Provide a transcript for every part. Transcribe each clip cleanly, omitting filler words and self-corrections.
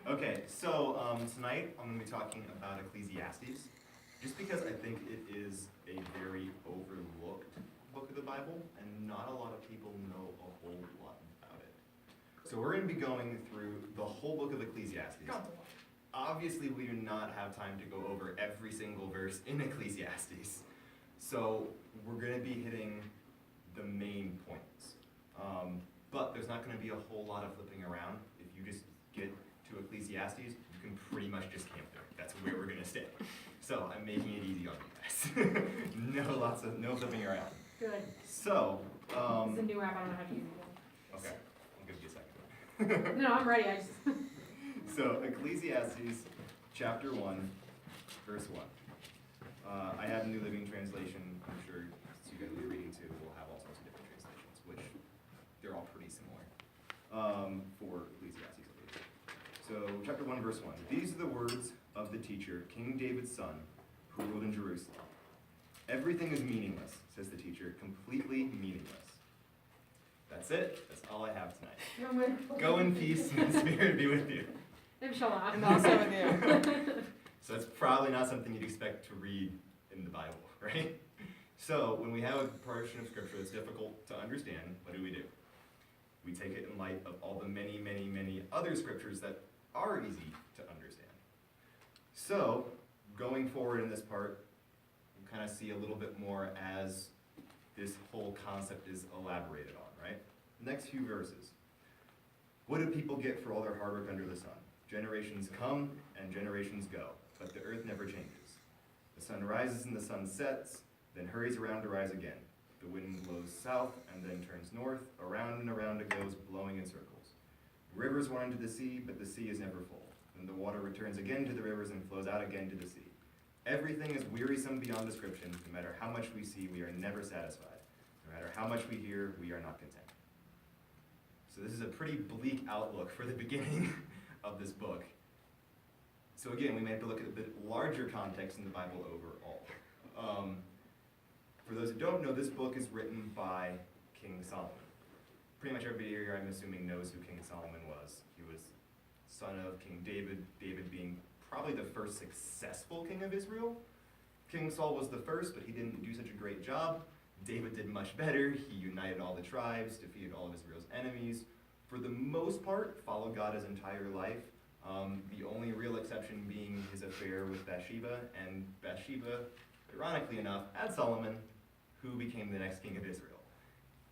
Okay, so tonight I'm going to be talking about Ecclesiastes, just because I think it is a very overlooked book of the Bible, and not a lot of people know a whole lot about it. So we're going to be going through the whole book of Ecclesiastes. Obviously, we do not have time to go over every single verse in Ecclesiastes, so we're going to be hitting the main points. But there's not going to be a whole lot of flipping around. If you just get to Ecclesiastes, you can pretty much just camp there. That's where we're going to stay. So I'm making it easy on you guys. No flipping around. Good. So, It's a new app, I don't know how to use it. okay, I'll give you a second. No, I'm ready, I just. So Ecclesiastes chapter 1, verse 1. I have a New Living Translation. I'm sure you guys will be reading too. We'll have all sorts of different translations, which they're all pretty similar for Ecclesiastes at least. So chapter 1, verse 1. These are the words of the teacher, King David's son, who ruled in Jerusalem. Everything is meaningless, says the teacher, completely meaningless. That's it. That's all I have tonight. Go in peace, and the Spirit be with you. Inshallah. And also with you. So it's probably not something you'd expect to read in the Bible, right? So when we have a portion of Scripture that's difficult to understand, what do? We take it in light of all the many, many, many other Scriptures that are easy to understand. So going forward in this part, you kind of see a little bit more as this whole concept is elaborated on, right? The next few verses. What do people get for all their hard work under the sun? Generations come and generations go, but the earth never changes. The sun rises and the sun sets, then hurries around to rise again. The wind blows south and then turns north, around and around it goes, blowing in circles. Rivers run into the sea, but the sea is never full. Then the water returns again to the rivers and flows out again to the sea. Everything is wearisome beyond description. No matter how much we see, we are never satisfied. No matter how much we hear, we are not content. So this is a pretty bleak outlook for the beginning of this book. So again, we may have to look at a bit larger context in the Bible overall. For those who don't know, this book is written by King Solomon. Pretty much everybody here, I'm assuming, knows who King Solomon was. He was son of King David, David being probably the first successful king of Israel. King Saul was the first, but he didn't do such a great job. David did much better. He united all the tribes, defeated all of Israel's enemies. For the most part, followed God his entire life. The only real exception being his affair with Bathsheba, and Bathsheba, ironically enough, had Solomon, who became the next king of Israel.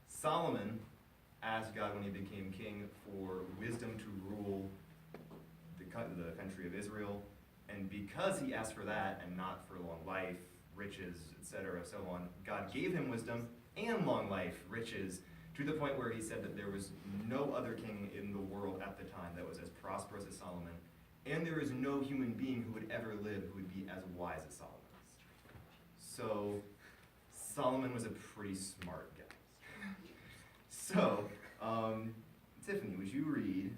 Solomon asked God when he became king for wisdom to rule the country of Israel, and because he asked for that and not for long life, riches, etc., so on, God gave him wisdom and long life, riches, to the point where he said that there was no other king in the world at the time that was as prosperous as Solomon, and there is no human being who would ever live who would be as wise as Solomon. So Solomon was a pretty smart guy. So, Tiffany, would you read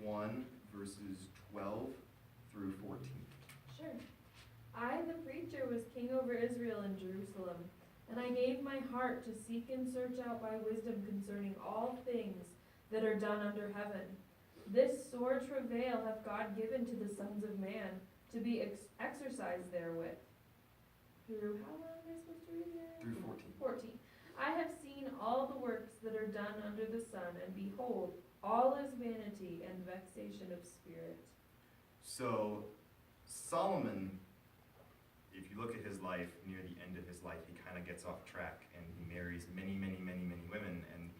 1 verses 12 through 14? Sure. I, the preacher, was king over Israel in Jerusalem, and I gave my heart to seek and search out by wisdom concerning all things that are done under heaven. This sore travail hath God given to the sons of man, to be exercised therewith. Through how long am I supposed to read it? Through 14. 14. I have seen all the works that are done under the sun, and behold, all is vanity and vexation of spirit. So, Solomon, if you look at his life, near the end of his life, he kind of gets off track, and he marries many, many, many, many women, and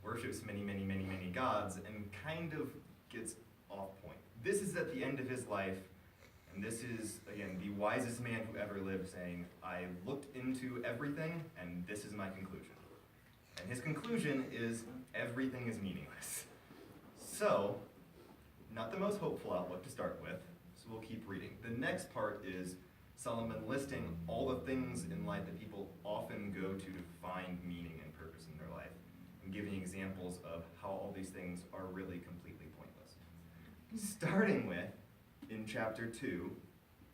worships many, many, many, many gods, and kind of gets off point. This is at the end of his life, and this is, again, the wisest man who ever lived saying, I looked into everything, and this is my conclusion. And his conclusion is, everything is meaningless. So, not the most hopeful outlook to start with, so we'll keep reading. The next part is Solomon listing all the things in life that people often go to find meaning and purpose in their life, and giving examples of how all these things are really completely pointless. Starting with, in chapter 2,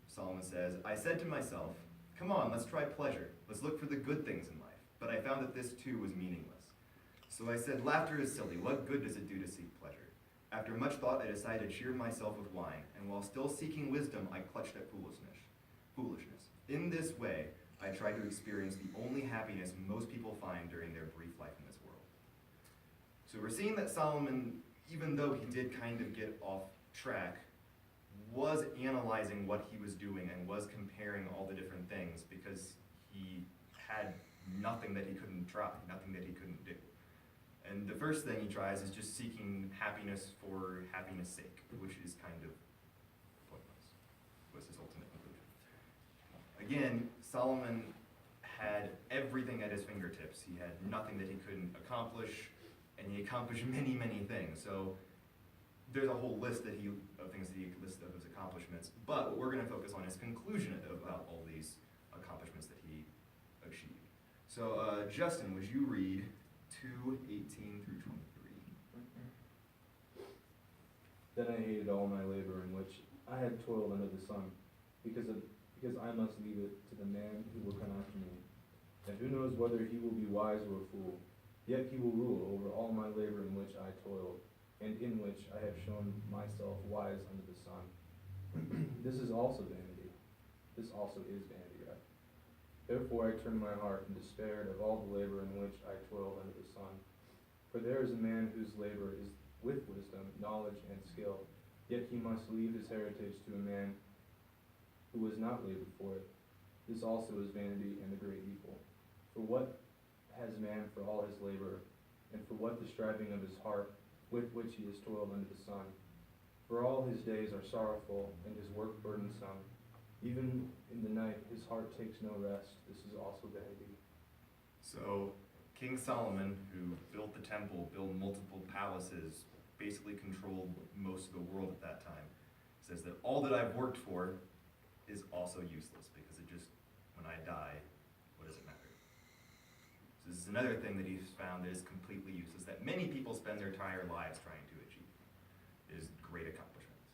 Solomon says, I said to myself, come on, let's try pleasure. Let's look for the good things in life. But I found that this too was meaningless. So I said, laughter is silly. What good does it do to seek pleasure? After much thought, I decided to cheer myself with wine, and while still seeking wisdom, I clutched at foolishness. In this way, I tried to experience the only happiness most people find during their brief life in this world. So we're seeing that Solomon, even though he did kind of get off track, was analyzing what he was doing and was comparing all the different things because he had nothing that he couldn't try, nothing that he couldn't do. And the first thing he tries is just seeking happiness for happiness' sake, which is kind of pointless, was his ultimate conclusion. Again, Solomon had everything at his fingertips. He had nothing that he couldn't accomplish, and he accomplished many, many things. So there's a whole list of things that he listed of his accomplishments, but what we're going to focus on is conclusion about all these accomplishments that he achieved. So Justin, would you read 2:18 through 23? Then I hated all my labor in which I had toiled under the sun, because I must leave it to the man who will come after me. And who knows whether he will be wise or a fool, yet he will rule over all my labor in which I toiled, and in which I have shown myself wise under the sun. This is also vanity. This also is vanity, right? Therefore I turned my heart and despaired of all the labor in which I toiled under the sun. For there is a man whose labor is with wisdom, knowledge, and skill, yet he must leave his heritage to a man who has not labored for it. This also is vanity and a great evil. For what has man for all his labor, and for what the striving of his heart, with which he has toiled under the sun? For all his days are sorrowful, and his work burdensome. Even in the night his heart takes no rest. This is also vanity. So King Solomon, who built the temple, built multiple palaces, basically controlled most of the world at that time, says that all that I've worked for is also useless, because it just, when I die, what does it matter? So this is another thing that he's found that is completely useless, that many people spend their entire lives trying to achieve, is great accomplishments.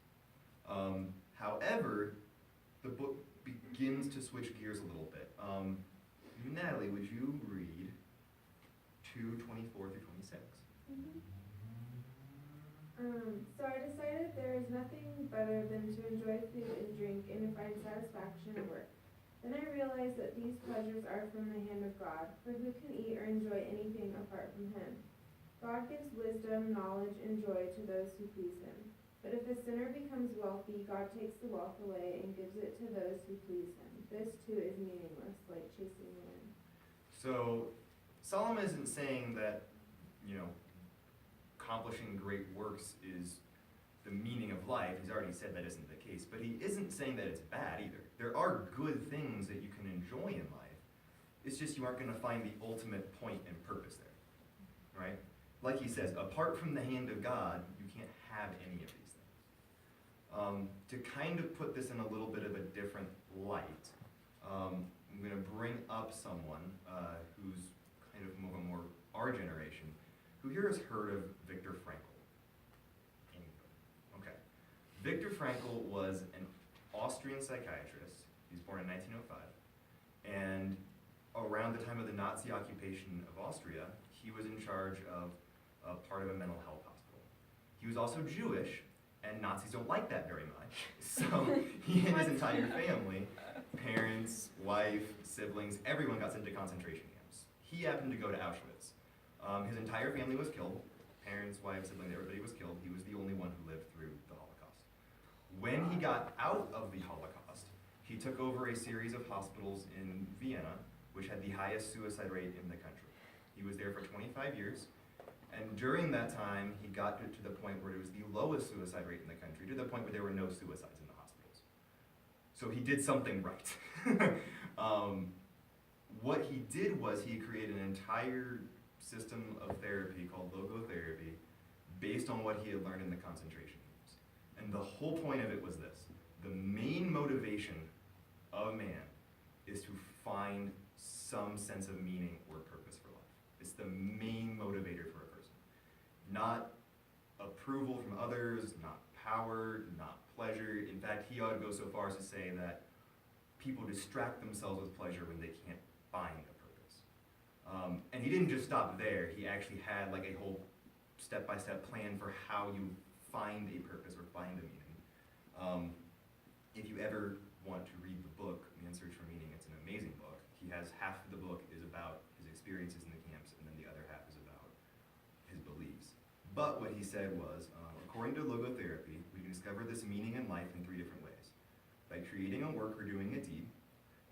However, the book begins to switch gears a little bit. Natalie, would you read 2:24 through 26? So I decided there is nothing better than to enjoy food and drink and to find satisfaction at work. Then I realized that these pleasures are from the hand of God, for who can eat or enjoy anything apart from him? God gives wisdom, knowledge, and joy to those who please him. But if a sinner becomes wealthy, God takes the wealth away and gives it to those who please him. This too is meaningless, like chasing the wind. So Solomon isn't saying that, accomplishing great works is the meaning of life. He's already said that isn't the case, but he isn't saying that it's bad either. There are good things that you can enjoy in life. It's just you aren't going to find the ultimate point and purpose there, right? Like he says, apart from the hand of God, you can't have any of these things. To kind of put this in a little bit of a different light, I'm going to bring up someone who's kind of more our generation. Who here has heard of Viktor Frankl? Anybody? Okay. Viktor Frankl was an Austrian psychiatrist. He was born in 1905. And around the time of the Nazi occupation of Austria, he was in charge of a part of a mental health hospital. He was also Jewish, and Nazis don't like that very much. So he and his entire family, parents, wife, siblings, everyone got sent to concentration camps. He happened to go to Auschwitz. His entire family was killed. Parents, wife, siblings, everybody was killed. He was the only one who lived through the Holocaust. When he got out of the Holocaust, he took over a series of hospitals in Vienna, which had the highest suicide rate in the country. He was there for 25 years, and during that time, he got to the point where it was the lowest suicide rate in the country, to the point where there were no suicides in the hospitals. So he did something right. What he did was he created an entire system of therapy called logotherapy based on what he had learned in the concentration camps. And the whole point of it was this: the main motivation of man is to find some sense of meaning or purpose for life. It's the main motivator for a person. Not approval from others, not power, not pleasure. In fact, he ought to go so far as to say that people distract themselves with pleasure when they can't find a purpose. And he didn't just stop there. He actually had like a whole step-by-step plan for how you find a purpose or find a meaning. If you ever want to read the book, Man's Search for Meaning, it's an amazing book. He has half of the book is about his experiences in the camps, and then the other half is about his beliefs. But what he said was, according to logotherapy, we can discover this meaning in life in 3 different ways. By creating a work or doing a deed,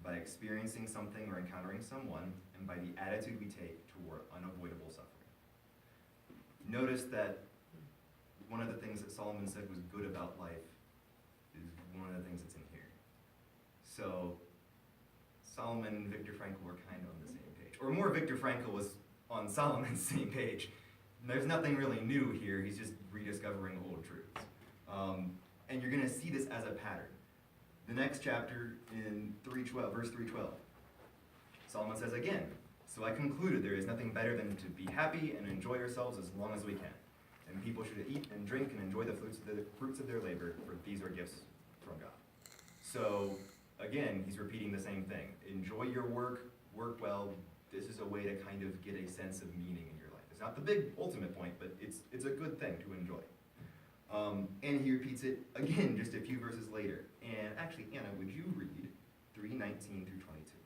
by experiencing something or encountering someone, and by the attitude we take toward unavoidable suffering. Notice that one of the things that Solomon said was good about life is one of the things that's in here. So Solomon and Viktor Frankl were kind of on the same page. Or more, Viktor Frankl was on Solomon's same page. There's nothing really new here, he's just rediscovering old truths. And you're going to see this as a pattern. The next chapter in 3:12, verse 3:12, Solomon says again, "So I concluded there is nothing better than to be happy and enjoy ourselves as long as we can. And people should eat and drink and enjoy the fruits of their labor, for these are gifts from God." So again, he's repeating the same thing. Enjoy your work, work well. This is a way to kind of get a sense of meaning in your life. It's not the big ultimate point, but it's a good thing to enjoy. And he repeats it again just a few verses later. And actually, Anna, would you read 3:19 through 22?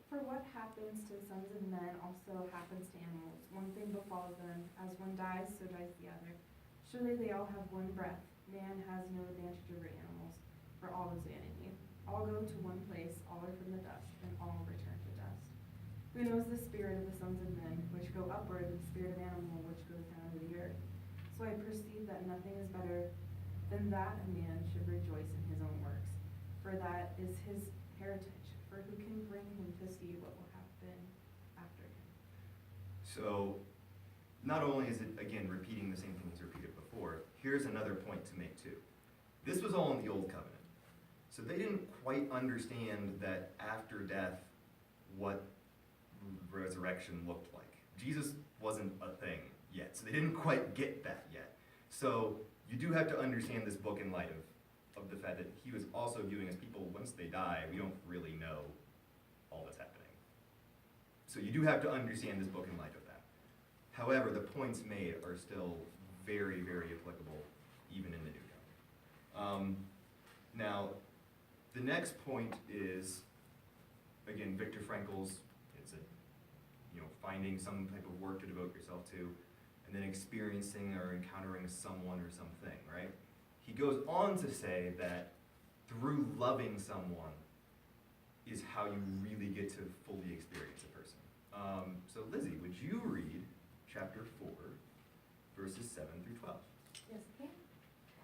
For what happens to the sons of men also happens to animals. One thing befalls them, as one dies, so dies the other. Surely they all have one breath. Man has no advantage over animals, for all is vanity. All go to one place, all are from the dust, and all return to dust. Who knows the spirit of the sons of men, which go upward, and the spirit of animal, which goes down to the earth? So I perceive that nothing is better than that a man should rejoice in his own works, for that is his heritage. For who can bring him to see what will happen after him? So, not only is it, again, repeating the same thing he's repeated before, here's another point to make too. This was all in the Old Covenant. So they didn't quite understand that after death, what resurrection looked like. Jesus wasn't a thing yet, so they didn't quite get that yet. So you do have to understand this book in light of the fact that he was also viewing as people, once they die, we don't really know all that's happening. So you do have to understand this book in light of that. However, the points made are still very, very applicable, even in the New Covenant. Now, the next point is, again, Viktor Frankl's, it's finding some type of work to devote yourself to, and then experiencing or encountering someone or something, right? He goes on to say that through loving someone is how you really get to fully experience a person. So Lizzie, would you read chapter 4, verses 7 through 12? Yes, okay.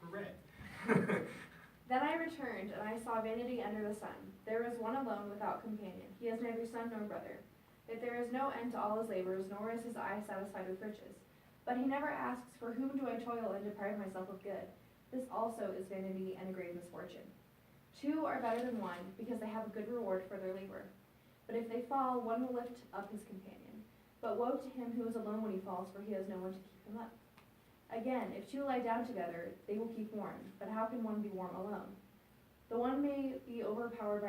Hooray. Then I returned, and I saw vanity under the sun. There was one alone without companion. He has neither son nor brother. Yet there is no end to all his labors, nor is his eye satisfied with riches. But he never asks, for whom do I toil and deprive myself of good? This also is vanity and a grave misfortune. 2 are better than 1, because they have a good reward for their labor. But if they fall, one will lift up his companion. But woe to him who is alone when he falls, for he has no one to keep him up. Again, if 2 lie down together, they will keep warm. But how can one be warm alone? The one may be overpowered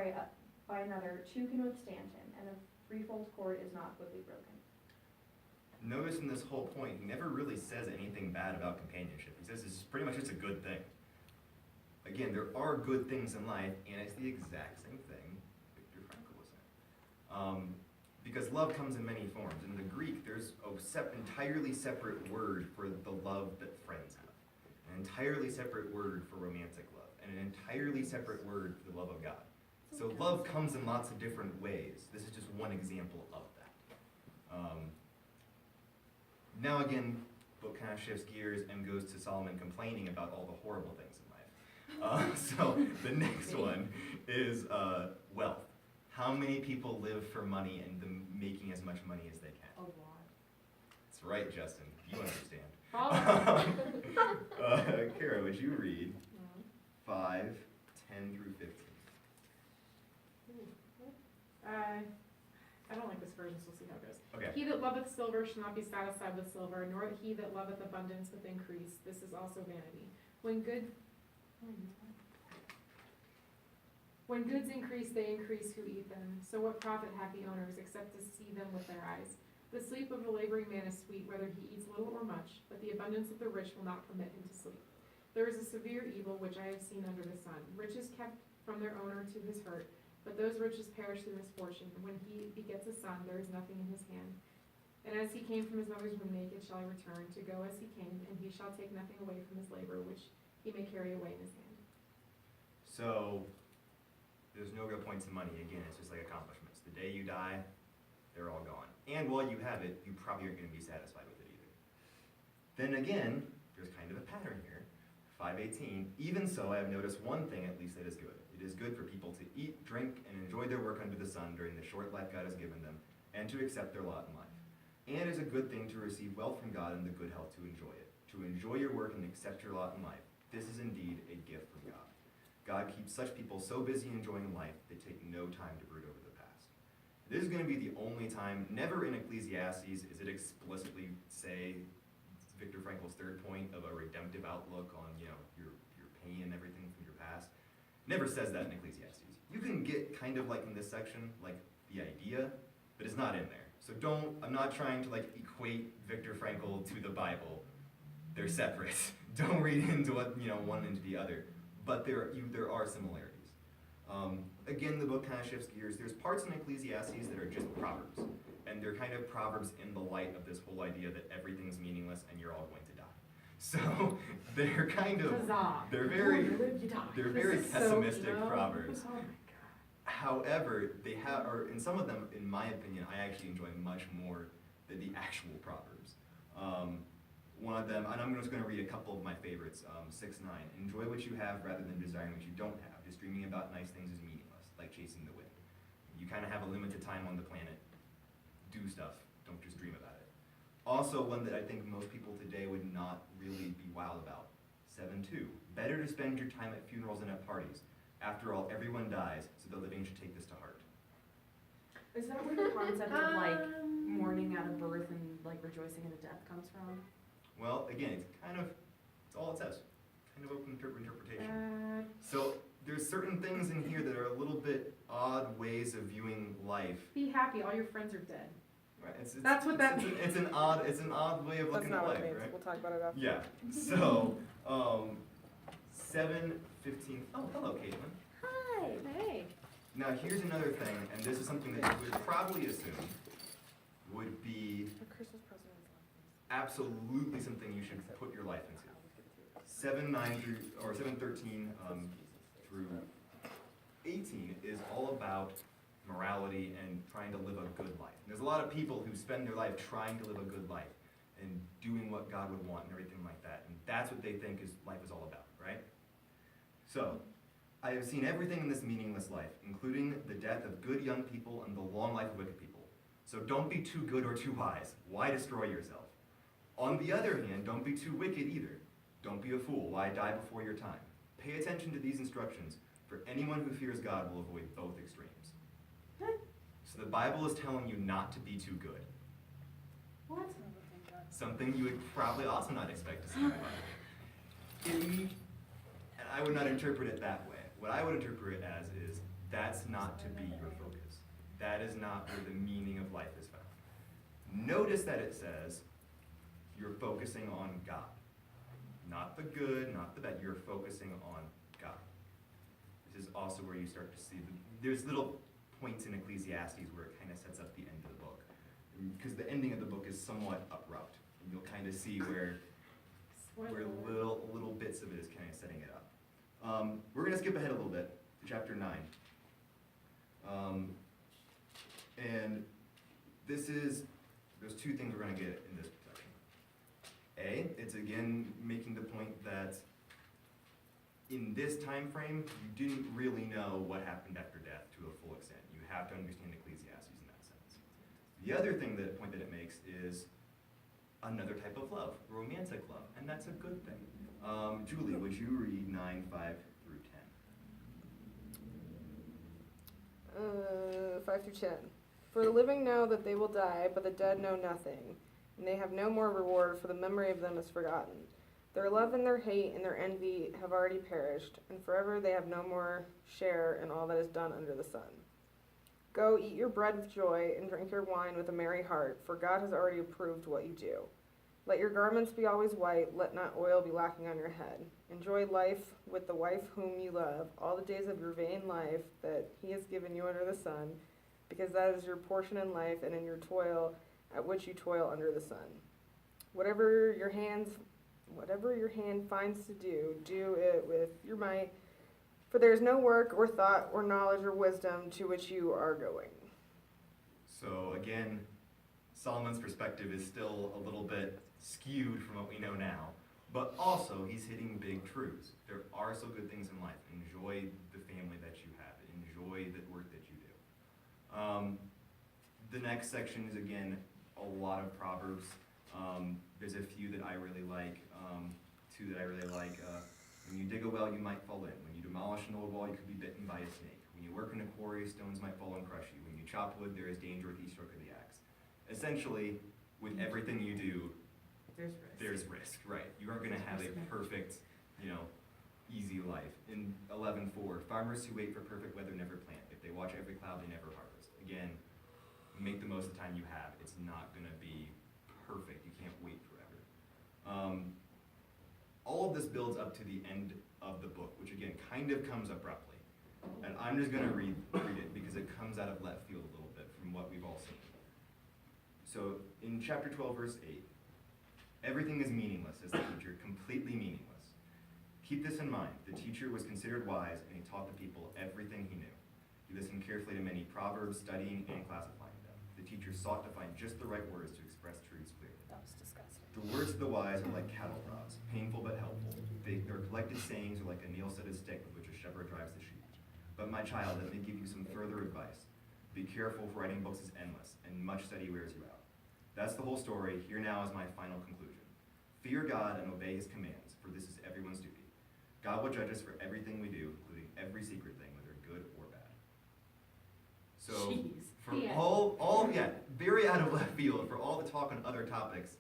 by another, 2 can withstand him, and a threefold cord is not quickly broken. Notice in this whole point, he never really says anything bad about companionship. He says it's pretty much just a good thing. Again, there are good things in life, and it's the exact same thing Viktor Frankl was saying. Because love comes in many forms. In the Greek, there's an entirely separate word for the love that friends have, an entirely separate word for romantic love, and an entirely separate word for the love of God. So love comes in lots of different ways. This is just one example of that. Now again, book kind of shifts gears and goes to Solomon complaining about all the horrible things in life. So the next one is wealth. How many people live for money and making as much money as they can? A lot. That's right, Justin. You understand. Follow. Kara, would you read 5, 10 through 15? I don't like this version, so we'll see how it goes. Okay. He that loveth silver shall not be satisfied with silver, nor he that loveth abundance with increase. This is also vanity. When goods increase, they increase who eat them. So what profit have the owners, except to see them with their eyes? The sleep of a laboring man is sweet, whether he eats little or much, but the abundance of the rich will not permit him to sleep. There is a severe evil which I have seen under the sun. Riches kept from their owner to his hurt, but those riches perish through misfortune. When he begets a son, there is nothing in his hand. And as he came from his mother's womb naked shall he return, to go as he came, and he shall take nothing away from his labor, which he may carry away in his hand. So, there's no real point to money. Again, it's just like accomplishments. The day you die, they're all gone. And while you have it, you probably aren't going to be satisfied with it either. Then again, there's kind of a pattern here. 5:18, even so, I have noticed one thing at least that is good. It is good for people to eat, drink, and enjoy their work under the sun during the short life God has given them, and to accept their lot in life. And it is a good thing to receive wealth from God and the good health to enjoy it. To enjoy your work and accept your lot in life. This is indeed a gift from God. God keeps such people so busy enjoying life, they take no time to brood over the past. This is going to be the only time, never in Ecclesiastes is it explicitly say Viktor Frankl's third point of a redemptive outlook on, your pain and everything from your past. Never says that in Ecclesiastes. You can get kind of like in this section, like the idea, but it's not in there. So I'm not trying to equate Viktor Frankl to the Bible. They're separate. Don't read into what, one into the other. But there are similarities. Again, the book kind of shifts gears. There's parts in Ecclesiastes that are just proverbs. And they're kind of proverbs in the light of this whole idea that everything's meaningless and you're all going to die. So they're kind of, Huzzah. they're very This is so, pessimistic proverbs. Oh my God. However, they have, or in some of them, in my opinion, I actually enjoy much more than the actual proverbs. One of them, and I'm just going to read a couple of my favorites. 6:9. Enjoy what you have rather than desiring what you don't have. Just dreaming about nice things is meaningless, like chasing the wind. You kind of have a limited time on the planet. Do stuff. Don't just dream about it. Also, one that I think most people today would not really be wild about. 7:2. Better to spend your time at funerals than at parties. After all, everyone dies, so the living should take this to heart. Is that where the concept of mourning out of birth and rejoicing at a death comes from? Well, again, it's all it says. Kind of open interpretation. So there's certain things in here that are a little bit odd ways of viewing life. Be happy, all your friends are dead. Right? That's what that means. It's an odd way of That's looking not at what life, it means. right? We'll talk about it after. Yeah. So 7:15. Oh, hello, Caitlin. Hi. Hey. Now here's another thing, and this is something that you would probably assume would be The Christmas present is absolutely something you should put your life into. 7:9 through, or 7:13 through 18 is all about morality and trying to live a good life. And there's a lot of people who spend their life trying to live a good life and doing what God would want and everything like that. And that's what they think life is all about, right? So, I have seen everything in this meaningless life, including the death of good young people and the long life of wicked people. So don't be too good or too wise. Why destroy yourself? On the other hand, don't be too wicked either. Don't be a fool. Why die before your time? Pay attention to these instructions, for anyone who fears God will avoid both extremes. So the Bible is telling you not to be too good. What? Something you would probably also not expect to see in the Bible. And I would not interpret it that way. What I would interpret it as is, that's not to be your focus. That is not where the meaning of life is found. Notice that it says, you're focusing on God. Not the good, not the bad, you're focusing on God. This is also where you start to see, there's little points in Ecclesiastes where it kind of sets up the end of the book. Because the ending of the book is somewhat abrupt. And you'll kind of see where little bits of it is kind of setting it up. We're going to skip ahead a little bit to chapter 9. And there's two things we're going to get in this section. A, it's again making the point that in this time frame, you didn't really know what happened after death to a full extent. You have to understand Ecclesiastes in that sense. The other point that it makes is another type of love, romantic love, and that's a good thing. Julie, would you read 9:5 through 10? 5 through 10. For the living know that they will die, but the dead know nothing, and they have no more reward, for the memory of them is forgotten. Their love and their hate and their envy have already perished, and forever they have no more share in all that is done under the sun. Go eat your bread with joy and drink your wine with a merry heart, for God has already approved what you do. Let your garments be always white, let not oil be lacking on your head. Enjoy life with the wife whom you love, all the days of your vain life that he has given you under the sun, because that is your portion in life and in your toil at which you toil under the sun. Whatever your hand finds to do, do it with your might, for there is no work or thought or knowledge or wisdom to which you are going. So again, Solomon's perspective is still a little bit skewed from what we know now, but also he's hitting big truths. There are still good things in life. Enjoy the family that you have. Enjoy the work that you do. The next section is, again, a lot of Proverbs. There's a few that I really like, two that I really like. When you dig a well, you might fall in. When you demolish an old wall, you could be bitten by a snake. When you work in a quarry, stones might fall and crush you. When you chop wood, there is danger with each stroke of the axe. Essentially, with everything you do, there's risk, right? You aren't going to have a perfect, easy life. In 11:4, farmers who wait for perfect weather never plant. If they watch every cloud, they never harvest. Again, make the most of the time you have. It's not going to be perfect. You can't wait forever. All of this builds up to the end of the book, which again kind of comes abruptly. And I'm just going to read it because it comes out of left field a little bit from what we've all seen. So in chapter 12, verse 8, everything is meaningless as the teacher, completely meaningless. Keep this in mind. The teacher was considered wise, and he taught the people everything he knew. He listened carefully to many proverbs, studying and classifying them. The teacher sought to find just the right words to express truths clearly. That was disgusting. The words of the wise are like cattle prods, painful but helpful. Their collected sayings are like a nail-studded stick with which a shepherd drives the sheep. But my child, let me give you some further advice. Be careful, for writing books is endless, and much study wears you out. That's the whole story. Here now is my final conclusion. Fear God and obey his commands, for this is everyone's duty. God will judge us for everything we do, including every secret thing, whether good or bad. So, for Yeah. very out of left field, for all the talk on other topics,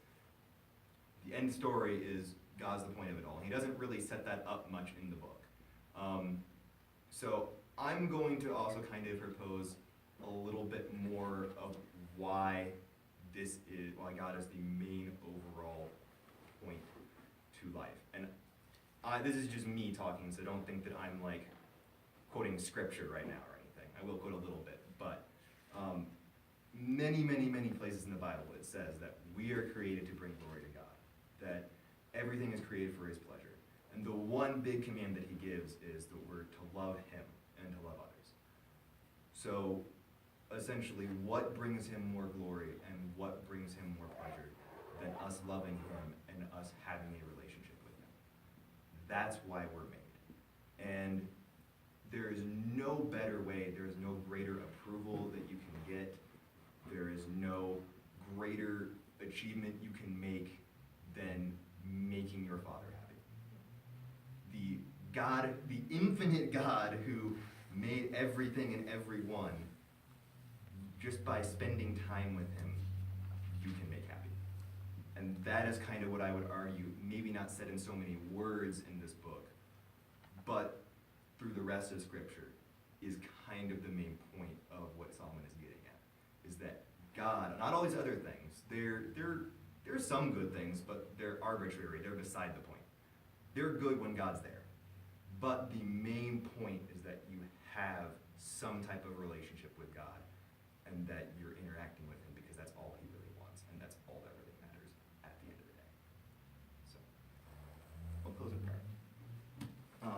the end story is God's the point of it all. He doesn't really set that up much in the book. So I'm going to also kind of propose a little bit more of why God is the main overall point to life. And this is just me talking, so don't think that I'm like quoting scripture right now or anything. I will quote a little bit, but many, many, many places in the Bible it says that we are created to bring glory to God, that everything is created for his pleasure. And the one big command that he gives is that we're to love him and to love others. So essentially, what brings him more glory and what brings him more pleasure than us loving him and us having a relationship with him? That's why we're made. And there is no better way, there is no greater approval that you can get, there is no greater achievement you can make than making your Father happy. The infinite God who made everything and everyone, just by spending time with him, you can make happy. And that is kind of what I would argue, maybe not said in so many words in this book, but through the rest of Scripture, is kind of the main point of what Solomon is getting at. Is that God, not all these other things, there's some good things, but they're arbitrary, they're beside the point. They're good when God's there. But the main point is that you have some type of relationship with God, and that you're interacting with